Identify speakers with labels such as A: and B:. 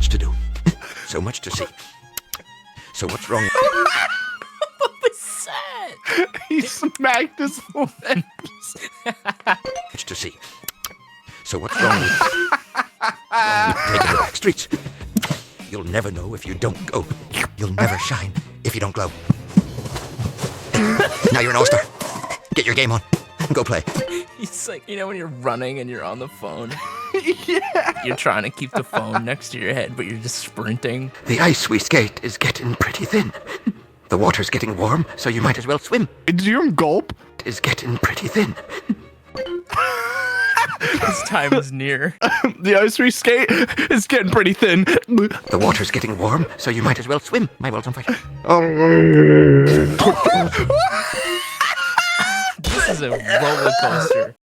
A: much to do. So much to see. So what's wrong?
B: What was that?
C: He smacked his leg.
A: Much to see. So what's wrong with taking the back streets? You'll never know if you don't go. You'll never shine if you don't glow. Now you're an all-star. Get your game on. Go play.
B: He's like, you know when you're running and you're on the phone?
C: Yeah.
B: You're trying to keep the phone next to your head, but you're just sprinting.
A: The ice we skate is getting pretty thin. The water's getting warm, so you might as well swim.
C: Did you hear him gulp?
A: Is getting pretty thin.
B: His time is near.
C: The ice we skate is getting pretty thin.
A: The water's getting warm, so you might as well swim. My world's on fire.
B: This is a roller coaster.